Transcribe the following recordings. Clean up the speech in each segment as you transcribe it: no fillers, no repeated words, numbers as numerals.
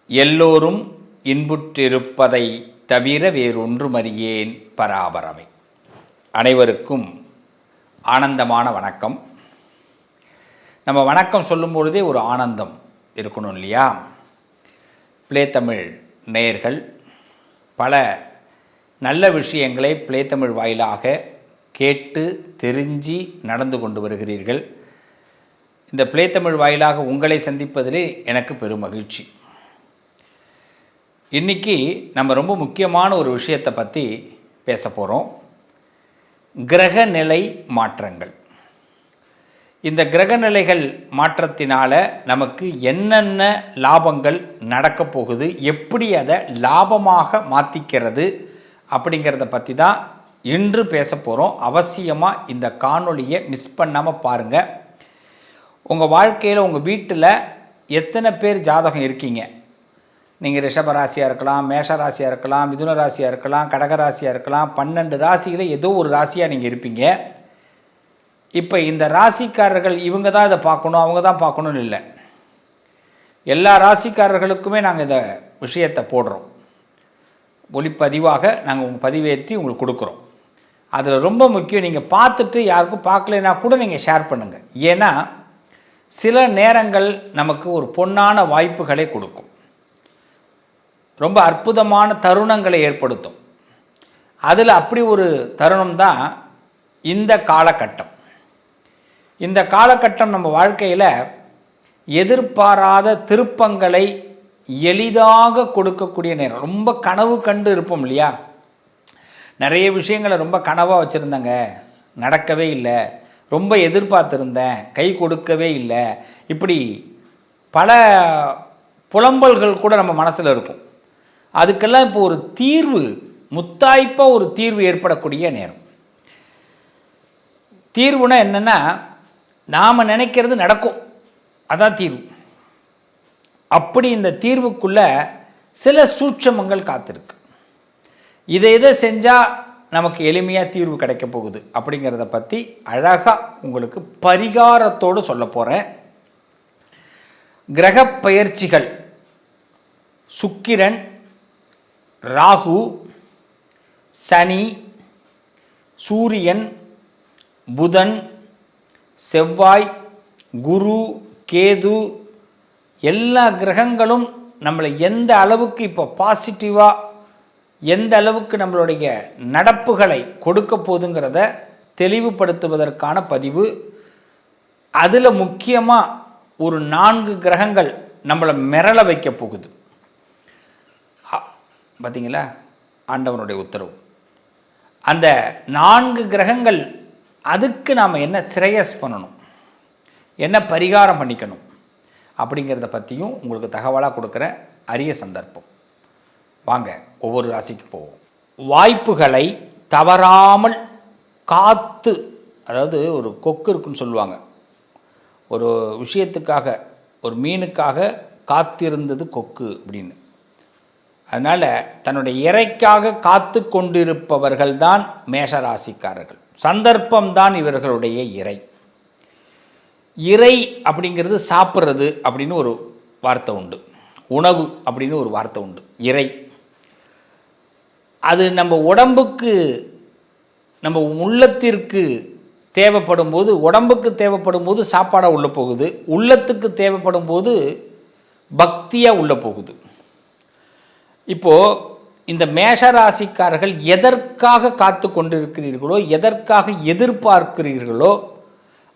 எல்லோரும் இன்புற்றிருப்பதை தவிர வேறொன்றுமறியேன் பராபரமே. அனைவருக்கும் ஆனந்தமான வணக்கம். நம்ம வணக்கம் சொல்லும் பொழுதே ஒரு ஆனந்தம் இருக்கணும் இல்லையா? பிளே தமிழ் நேயர்கள் பல நல்ல விஷயங்களை பிளே தமிழ் வாயிலாக கேட்டு தெரிஞ்சு நடந்து கொண்டு வருகிறீர்கள். இந்த பிளே தமிழ் வாயிலாக உங்களை சந்திப்பதிலே எனக்கு பெரும் மகிழ்ச்சி. இன்றைக்கி நம்ம ரொம்ப முக்கியமான ஒரு விஷயத்தை பற்றி பேச போகிறோம். கிரகநிலை மாற்றங்கள். இந்த கிரகநிலைகள் மாற்றத்தினால நமக்கு என்னென்ன லாபங்கள் நடக்க போகுது, எப்படி அதை லாபமாக மாற்றிக்கிறது அப்படிங்கிறத பற்றி தான் இன்று பேச போகிறோம். அவசியமாக இந்த காணொளியை மிஸ் பண்ணாமல் பாருங்கள். உங்கள் வாழ்க்கையில் உங்கள் வீட்டில் எத்தனை பேர் ஜாதகம் இருக்கீங்க? நீங்கள் ரிஷப ராசியாக இருக்கலாம், மேஷ ராசியாக இருக்கலாம், மிதுன ராசியாக இருக்கலாம், கடக ராசியாக இருக்கலாம். 12 ராசியில் ஏதோ ஒரு ராசியாக நீங்கள் இருப்பீங்க. இப்போ இந்த ராசிக்காரர்கள் இவங்க தான் இதை பார்க்கணும், அவங்க தான் பார்க்கணும்னு இல்லை. எல்லா ராசிக்காரர்களுக்குமே நாங்கள் இந்த விஷயத்தை போடுறோம். ஒளிப்பதிவாக நாங்கள் உங்கள் பதிவேற்றி உங்களுக்கு கொடுக்குறோம். அதில் ரொம்ப முக்கியம், நீங்கள் பார்த்துட்டு யாருக்கும் பார்க்கலைன்னா கூட நீங்கள் ஷேர் பண்ணுங்கள். ஏன்னா சில நேரங்கள் நமக்கு ஒரு பொன்னான வாய்ப்புகளை கொடுக்கும், ரொம்ப அற்புதமான தருணங்களை ஏற்படுத்தும். அதில் அப்படி ஒரு தருணம் தான் இந்த காலகட்டம். இந்த காலகட்டம் நம்ம வாழ்க்கையில் எதிர்பாராத திருப்பங்களை எளிதாக கொடுக்கக்கூடிய நேரம். ரொம்ப கனவு கண்டு இருப்போம் இல்லையா? நிறைய விஷயங்களை ரொம்ப கனவாக வச்சுருந்தாங்க, நடக்கவே இல்லை. ரொம்ப எதிர்பார்த்துருந்தேன், கை கொடுக்கவே இல்லை. இப்படி பல புலம்பல்கள் கூட நம்ம மனசில் இருக்கும். அதுக்கெல்லாம் இப்போ ஒரு தீர்வு, முத்தாய்ப்பாக ஒரு தீர்வு ஏற்படக்கூடிய நேரம். தீர்வுனா என்னென்னா, நாம் நினைக்கிறது நடக்கும், அதான் தீர்வு. அப்படி இந்த தீர்வுக்குள்ள சில சூட்சமங்கள் காத்திருக்கு. இதை செஞ்சால் நமக்கு எளிமையாக தீர்வு கிடைக்க போகுது அப்படிங்கிறத பற்றி அழகாக உங்களுக்கு பரிகாரத்தோடு சொல்ல போகிறேன். கிரக பயிற்சிகள் சுக்கிரன், ராகு, சனி, சூரியன், புதன், செவ்வாய், குரு, கேது, எல்லா கிரகங்களும் நம்மளை எந்த அளவுக்கு இப்போ பாசிட்டிவாக, எந்த அளவுக்கு நம்மளுடைய நடப்புகளை கொடுக்க போகுதுங்கிறத தெளிவுபடுத்துவதற்கான பதிவு. அதில் முக்கியமாக ஒரு 4 கிரகங்கள் நம்மளை மிரள வைக்க போகுது. பார்த்தீங்களா? ஆண்டவனுடைய உத்தரவு. அந்த 4 கிரகங்கள், அதுக்கு நாம் என்ன சிரேயஸ் பண்ணணும், என்ன பரிகாரம் பண்ணிக்கணும் அப்படிங்கிறத பற்றியும் உங்களுக்கு தகவலாக கொடுக்குற அரிய சந்தர்ப்பம். வாங்க ஒவ்வொரு ராசிக்கு போவோம். வாய்ப்புகளை தவறாமல் காத்து, அதாவது ஒரு கொக்கு இருக்குன்னு சொல்லுவாங்க, ஒரு விஷயத்துக்காக, ஒரு மீனுக்காக காத்திருந்தது கொக்கு அப்படின்னு. அதனால் தன்னுடைய இறைக்காக காத்து கொண்டிருப்பவர்கள் தான் மேஷராசிக்காரர்கள். சந்தர்ப்பம்தான் இவர்களுடைய இறை. இறை அப்படிங்கிறது சாப்பிட்றது அப்படின்னு ஒரு வார்த்தை உண்டு, உணவு அப்படின்னு ஒரு வார்த்தை உண்டு. இறை அது நம்ம உடம்புக்கு, நம்ம உள்ளத்திற்கு தேவைப்படும் போது, உடம்புக்கு தேவைப்படும் போது சாப்பாடாக உள்ளே போகுது, உள்ளத்துக்கு தேவைப்படும் போது பக்தியாக உள்ளே போகுது. இப்போது இந்த மேஷராசிக்காரர்கள் எதற்காக காத்து கொண்டிருக்கிறீர்களோ, எதற்காக எதிர்பார்க்கிறீர்களோ,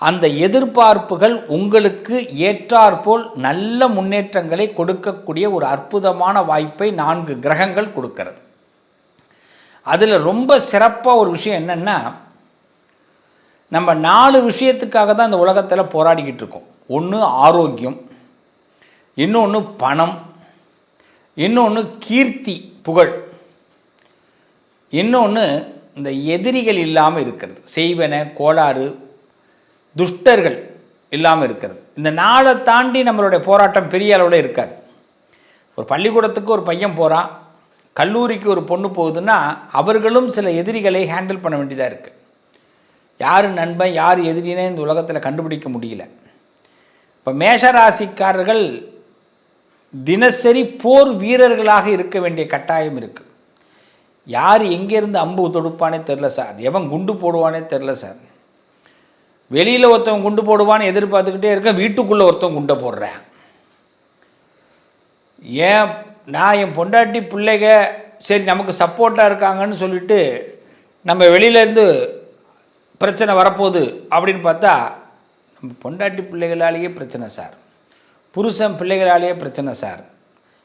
அந்த எதிர்பார்ப்புகள் உங்களுக்கு ஏற்றாற்போல் நல்ல முன்னேற்றங்களை கொடுக்கக்கூடிய ஒரு அற்புதமான வாய்ப்பை 4 கிரகங்கள் கொடுக்கிறது. அதில் ரொம்ப சிறப்பாக ஒரு விஷயம் என்னென்னா, நம்ம 4 விஷயத்துக்காக தான் இந்த உலகத்தில் போராடிக்கிட்டு இருக்கோம். ஒன்று ஆரோக்கியம், இன்னொன்று பணம், இன்னொன்று கீர்த்தி புகழ், இன்னொன்று இந்த எதிரிகள் இல்லாமல் இருக்கிறது, செய்வன கோளாறு துஷ்டர்கள் இல்லாமல் இருக்கிறது. இந்த 4 தாண்டி நம்மளுடைய போராட்டம் பெரிய அளவில் இருக்காது. ஒரு பள்ளிக்கூடத்துக்கு ஒரு பையன் போகிறான், கல்லூரிக்கு ஒரு பொண்ணு போகுதுன்னா அவர்களும் சில எதிரிகளை ஹேண்டில் பண்ண வேண்டியதாக இருக்குது. யார் நண்பன் யார் எதிரினே இந்த உலகத்தில் கண்டுபிடிக்க முடியல. இப்போ மேஷராசிக்காரர்கள் தினசரி போர் வீரர்களாக இருக்க வேண்டிய கட்டாயம் இருக்குது. யார் எங்கேருந்து அம்பு தொடுப்பானே தெரில சார், எவன் குண்டு போடுவானே தெரில சார். வெளியில் ஒருத்தவன் குண்டு போடுவான்னு எதிர்பார்த்துக்கிட்டே இருக்க, வீட்டுக்குள்ளே ஒருத்தவன் குண்டை போடுறேன். ஏன் நான் என் பொண்டாட்டி பிள்ளைங்க சரி நமக்கு சப்போர்ட்டாக இருக்காங்கன்னு சொல்லிட்டு நம்ம வெளியிலேருந்து பிரச்சனை வரப்போகுது அப்படின்னு பார்த்தா நம்ம பொண்டாட்டி பிள்ளைகளாலேயே பிரச்சனை சார், புருஷன் பிள்ளைகளாலேயே பிரச்சனை சார்.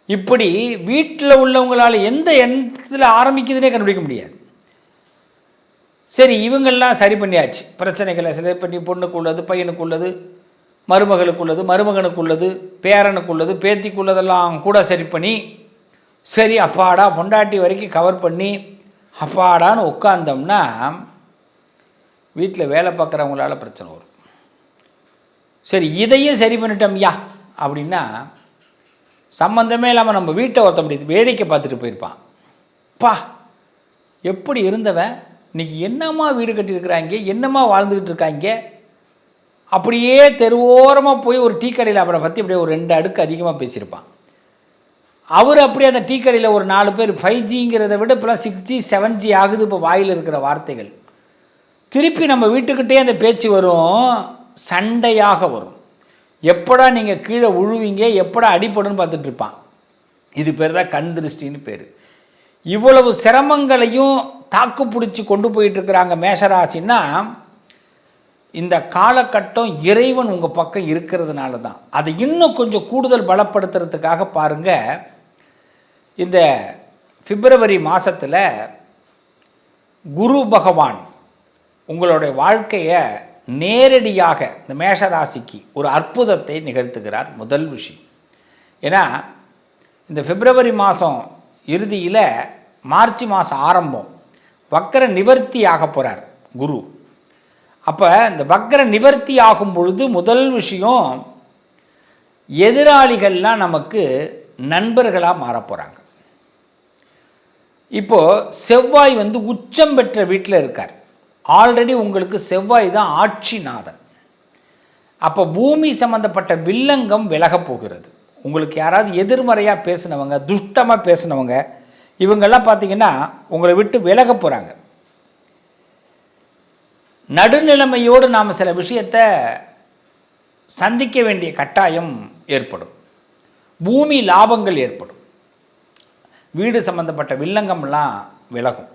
இப்படி வீட்டில் உள்ளவங்களால் எந்த எண்ணத்தில் ஆரம்பிக்குதுன்னே கண்டுபிடிக்க முடியாது. சரி இவங்கெல்லாம் சரி பண்ணியாச்சு, பிரச்சனைகளை சரி பண்ணி பொண்ணுக்கு உள்ளது, பையனுக்கு உள்ளது, மருமகளுக்கு உள்ளது, மருமகனுக்கு உள்ளது, பேரனுக்கு உள்ளது, பேத்திக்கு உள்ளதெல்லாம் கூட சரி பண்ணி சரி அப்பாடா பொண்டாட்டி வரைக்கும் கவர் பண்ணி அப்பாடான்னு உட்காந்தோம்னா வீட்டில் வேலை பார்க்குறவங்களால பிரச்சனை வரும். சரி இதையும் சரி பண்ணிட்டோம்யா அப்படின்னா சம்மந்தமே இல்லாமல் நம்ம வீட்டை ஒருத்த முடியாது வேடிக்கை பார்த்துட்டு போயிருப்பான். பா எப்படி இருந்தவன் இன்றைக்கி என்னம்மா வீடு கட்டியிருக்கிறாங்க, என்னம்மா வாழ்ந்துக்கிட்டு இருக்காங்க. அப்படியே தெருவோரமாக போய் ஒரு டீ கடையில் அவரை பற்றி அப்படியே ஒரு 2 அடுக்கு அதிகமாக பேசியிருப்பான். அவர் அப்படியே அந்த டீ கடையில் ஒரு 4 பேர் 5Gங்கிறத விட இப்போலாம் 6G 7G ஆகுது இப்போ வாயில் இருக்கிற வார்த்தைகள். திருப்பி நம்ம வீட்டுக்கிட்டே அந்த பேச்சு வரும், சண்டையாக வரும். எப்படா நீங்கள் கீழே உழுவீங்க, எப்படா அடிப்படுன்னு பார்த்துட்ருப்பான். இது பேர் தான் கண் திருஷ்டின்னு பேர். இவ்வளவு சிரமங்களையும் தாக்கு பிடிச்சி கொண்டு போயிட்டுருக்கிறாங்க மேஷராசின்னா இந்த காலகட்டம் இறைவன் உங்கள் பக்கம் இருக்கிறதுனால தான். அதை இன்னும் கொஞ்சம் கூடுதல் பலப்படுத்துறதுக்காக பாருங்கள், இந்த பிப்ரவரி மாதத்தில் குரு பகவான் உங்களுடைய வாழ்க்கையை நேரடியாக இந்த மேஷராசிக்கு ஒரு அற்புதத்தை நிகழ்த்துகிறார். முதல் விஷயம் ஏன்னா இந்த பிப்ரவரி மாதம் இறுதியில் மார்ச் மாதம் ஆரம்பம் வக்கர நிவர்த்தி ஆக போகிறார் குரு. அப்போ இந்த வக்கர நிவர்த்தி ஆகும் பொழுது முதல் விஷயம் எதிராளிகள்லாம் நமக்கு நண்பர்களாக மாற போகிறாங்க. இப்போது செவ்வாய் உச்சம் பெற்ற வீட்டில் இருக்கார். ஆல்ரெடி உங்களுக்கு செவ்வாய் தான் ஆட்சிநாதன். அப்போ பூமி சம்பந்தப்பட்ட வில்லங்கம் விலகப் போகிறது. உங்களுக்கு யாராவது எதிர்மறையாக பேசினவங்க, துஷ்டமாக பேசினவங்க, இவங்கெல்லாம் பார்த்தீங்கன்னா உங்களை விட்டு விலக போகிறாங்க. நடுநிலைமையோடு நாம் சில விஷயத்தை சந்திக்க வேண்டிய கட்டாயம் ஏற்படும். பூமி லாபங்கள் ஏற்படும். வீடு சம்பந்தப்பட்ட வில்லங்கம்லாம் விலகும்.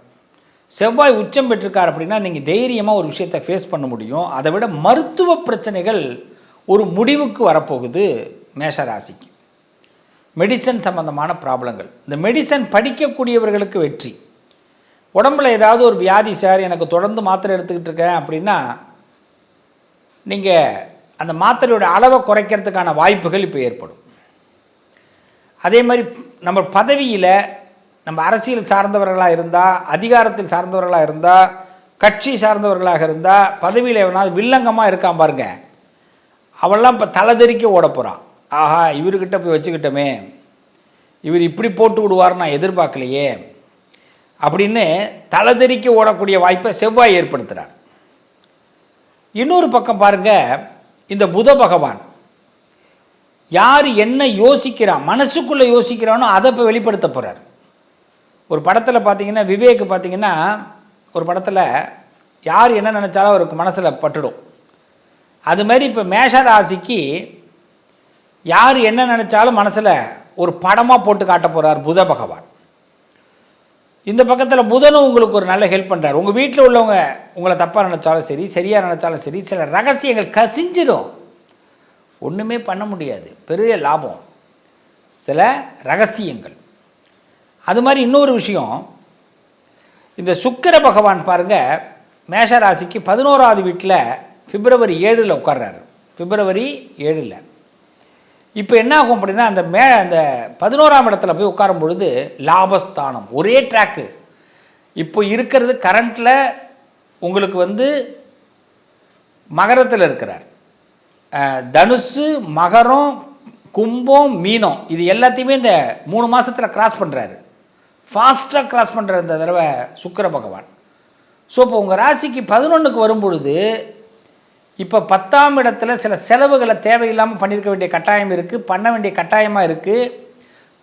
செவ்வாய் உச்சம் பெற்றிருக்கார் அப்படின்னா நீங்கள் தைரியமாக ஒரு விஷயத்தை ஃபேஸ் பண்ண முடியும். அதை விட மருத்துவ பிரச்சனைகள் ஒரு முடிவுக்கு வரப்போகுது மேஷராசிக்கு. மெடிசன் சம்பந்தமான ப்ராப்ளங்கள், இந்த மெடிசன் படிக்கக்கூடியவர்களுக்கு வெற்றி. உடம்புல ஏதாவது ஒரு வியாதி சார், எனக்கு தொடர்ந்து மாத்திரை எடுத்துக்கிட்டு இருக்கேன் அப்படின்னா நீங்கள் அந்த மாத்திரையோட அளவை குறைக்கிறதுக்கான வாய்ப்புகள் இப்போ ஏற்படும். அதே மாதிரி நம்ம பதவியில் நம்ம அரசியல் சார்ந்தவர்களாக இருந்தால், அதிகாரத்தில் சார்ந்தவர்களாக இருந்தால், கட்சி சார்ந்தவர்களாக இருந்தால், பதவியில் எவனாவது வில்லங்கமாக இருக்கான் பாருங்க, அவெல்லாம் இப்போ தலைதெறிக்க ஓட போகிறான். ஆஹா இவர்கிட்ட போய் வச்சுக்கிட்டோமே, இவர் இப்படி போட்டு விடுவார் நான் எதிர்பார்க்கலையே அப்படின்னு தலைதெறிக்க ஓடக்கூடிய வாய்ப்பை செவ்வாய் ஏற்படுத்துகிறார். இன்னொரு பக்கம் பாருங்கள், இந்த புத பகவான் யார் என்ன யோசிக்கிறான், மனசுக்குள்ளே யோசிக்கிறானோ அதை இப்போ வெளிப்படுத்த போகிறார். ஒரு படத்தில் பார்த்தீங்கன்னா விவேக் பார்த்தீங்கன்னா ஒரு படத்தில் யார் என்ன நினச்சாலும் அவருக்கு மனசில் பட்டுடும். அது மாதிரி இப்போ மேஷராசிக்கு யார் என்ன நினச்சாலும் மனசில் ஒரு படமாக போட்டு காட்ட போகிறார் புத பகவான். இந்த பக்கத்தில் புதனும் உங்களுக்கு ஒரு நல்ல ஹெல்ப் பண்ணுறார். உங்கள் வீட்டில் உள்ளவங்க உங்களை தப்பாக நினச்சாலும் சரி, சரியாக நினச்சாலும் சரி, சில ரகசியங்கள் கசிஞ்சிடும், ஒன்றுமே பண்ண முடியாது, பெரிய லாபம் சில ரகசியங்கள். அது மாதிரி இன்னொரு விஷயம், இந்த சுக்கிர பகவான் பாருங்கள் மேஷராசிக்கு 11வது வீட்டில் பிப்ரவரி 7 உட்கார்றாரு. பிப்ரவரி 7 இப்போ என்ன ஆகும் அப்படின்னா அந்த அந்த 11ஆம் இடத்துல போய் உட்காரும் பொழுது லாபஸ்தானம் ஒரே ட்ராக்கு. இப்போ இருக்கிறது கரண்ட்டில் உங்களுக்கு மகரத்தில் இருக்கிறார். தனுசு, மகரம், கும்பம், மீனம் இது எல்லாத்தையுமே இந்த 3 மாதத்தில் கிராஸ் பண்ணுறாரு. ஃபாஸ்ட்டாக கிராஸ் பண்ணுற இந்த தடவை சுக்கிர பகவான். ஸோ இப்போ உங்கள் ராசிக்கு 11க்கு வரும்பொழுது இப்போ 10ஆம் இடத்துல சில செலவுகளை தேவையில்லாமல் பண்ணியிருக்க வேண்டிய கட்டாயம் இருக்குது, பண்ண வேண்டிய கட்டாயமாக இருக்குது.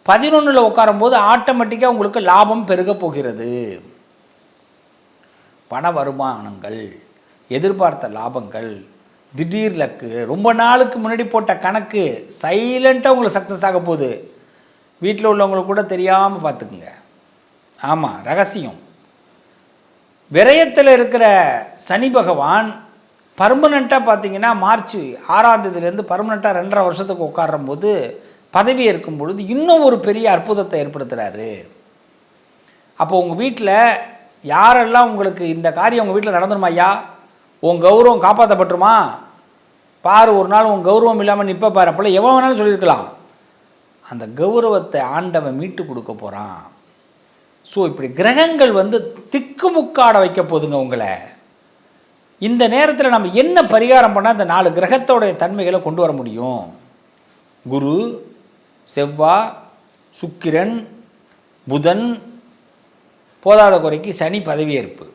11ல் உட்காரும்போது ஆட்டோமேட்டிக்காக உங்களுக்கு லாபம் பெருக போகிறது. பண வருமானங்கள், எதிர்பார்த்த லாபங்கள், திடீர் லக்கு, ரொம்ப நாளுக்கு முன்னாடி போட்ட கணக்கு சைலண்ட்டாக உங்களுக்கு சக்ஸஸ் ஆக போகுது. வீட்டில் உள்ளவங்களுக்கு கூட தெரியாமல் பார்த்துக்குங்க. ஆமாம், ரகசியம். விரயத்தில் இருக்கிற சனி பகவான் பர்மனெண்ட்டாக பார்த்தீங்கன்னா மார்ச் 6ஆம் தேதியிலேருந்து பர்மனெண்ட்டாக 2.5 வருஷத்துக்கு உட்காரும் போது பதவி ஏற்கும் பொழுது இன்னும் ஒரு பெரிய அற்புதத்தை ஏற்படுத்துகிறாரு. அப்போ உங்கள் வீட்டில் யாரெல்லாம் உங்களுக்கு இந்த காரியம் உங்கள் வீட்டில் நடந்துருமா, ஐயா உன் கௌரவம் காப்பாற்றப்பட்டுருமா பாரு, ஒரு நாள் உன் கௌரவம் இல்லாமல் நிற்ப பாரு, அப்போல்லாம் எவன் வேணாலும் சொல்லியிருக்கலாம். அந்த கௌரவத்தை ஆண்டவன் மீட்டு கொடுக்க போகிறான். ஸோ இப்படி கிரகங்கள் திக்குமுக்காட வைக்க போதுங்க உங்களை. இந்த நேரத்தில் நம்ம என்ன பரிகாரம் பண்ணால் இந்த 4 கிரகத்தோடைய தன்மைகளை கொண்டு வர முடியும்? குரு, செவ்வாய், சுக்கிரன், புதன், போதாத குறைக்கு சனி பதவியேற்பு,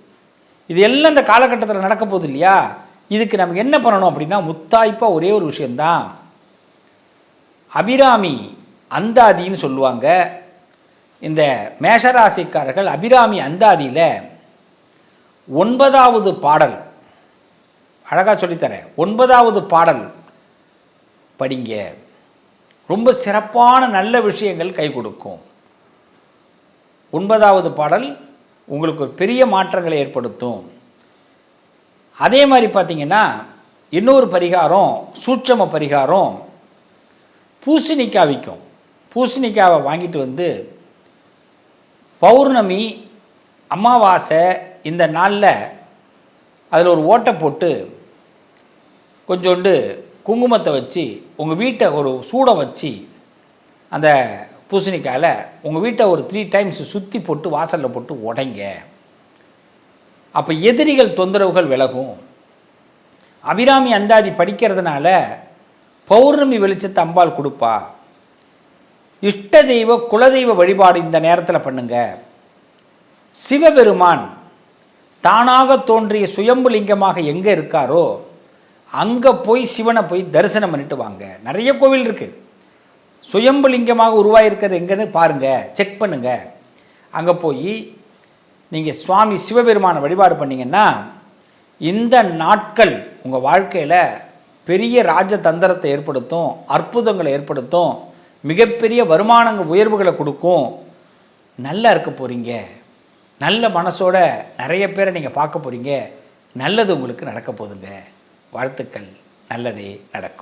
இது எல்லாம் இந்த காலகட்டத்தில் நடக்க போகுது இல்லையா? இதுக்கு நம்ம என்ன பண்ணணும் அப்படின்னா, முத்தாய்ப்பாக ஒரே ஒரு விஷயந்தான். அபிராமி அந்தாதின்னு சொல்லுவாங்க. இந்த மேஷராசிக்காரர்கள் அபிராமி அந்தாதியில் 9வது பாடல், அழகாக சொல்லித்தரேன், 9வது பாடல் படிங்க. ரொம்ப சிறப்பான நல்ல விஷயங்கள் கை கொடுக்கும். 9வது பாடல் உங்களுக்கு ஒரு பெரிய மாற்றங்களை ஏற்படுத்தும். அதே மாதிரி பார்த்திங்கன்னா இன்னொரு பரிகாரம், சூட்சம பரிகாரம், பூசணிக்காய் விற்கும். பூசணிக்காவை வாங்கிட்டு பௌர்ணமி, அமாவாசை இந்த நாளில் அதில் ஒரு ஓட்டை போட்டு கொஞ்சோண்டு குங்குமத்தை வச்சு உங்கள் வீட்டை ஒரு சூடை வச்சு அந்த பூசணிக்காயில் உங்கள் வீட்டை ஒரு 3 டைம்ஸ் சுற்றி போட்டு வாசலில் போட்டு உடைங்க. அப்போ எதிரிகள் தொந்தரவுகள் விலகும். அபிராமி அந்தாதி படிக்கிறதுனால பௌர்ணமி வெளிச்சத்தை அம்பாள் கொடுப்பா. இஷ்ட தெய்வ குலதெய்வ வழிபாடு இந்த நேரத்தில் பண்ணுங்க. சிவபெருமான் தானாக தோன்றிய சுயம்பு லிங்கமாக எங்கே இருக்காரோ அங்கே போய் சிவனை போய் தரிசனம் பண்ணிட்டு வாங்க. நிறைய கோவில் இருக்குது. சுயம்பு லிங்கமாக உருவாகிருக்கிறது எங்கன்னு பாருங்கள், செக் பண்ணுங்கள். அங்கே போய் நீங்கள் சுவாமி சிவபெருமானை வழிபாடு பண்ணிங்கன்னா இந்த நாட்கள் உங்கள் வாழ்க்கையில் பெரிய ராஜதந்திரத்தை ஏற்படுத்தும், அற்புதங்களை ஏற்படுத்தும், மிகப்பெரிய வருமானங்கள் உயர்வுகளை கொடுக்கும். நல்லா இருக்க போகிறீங்க. நல்ல மனசோட நிறைய பேரை நீங்கள் பார்க்க போகிறீங்க. நல்லது உங்களுக்கு நடக்க போகுதுங்க. வாழ்த்துக்கள். நல்லதே நடக்கும்.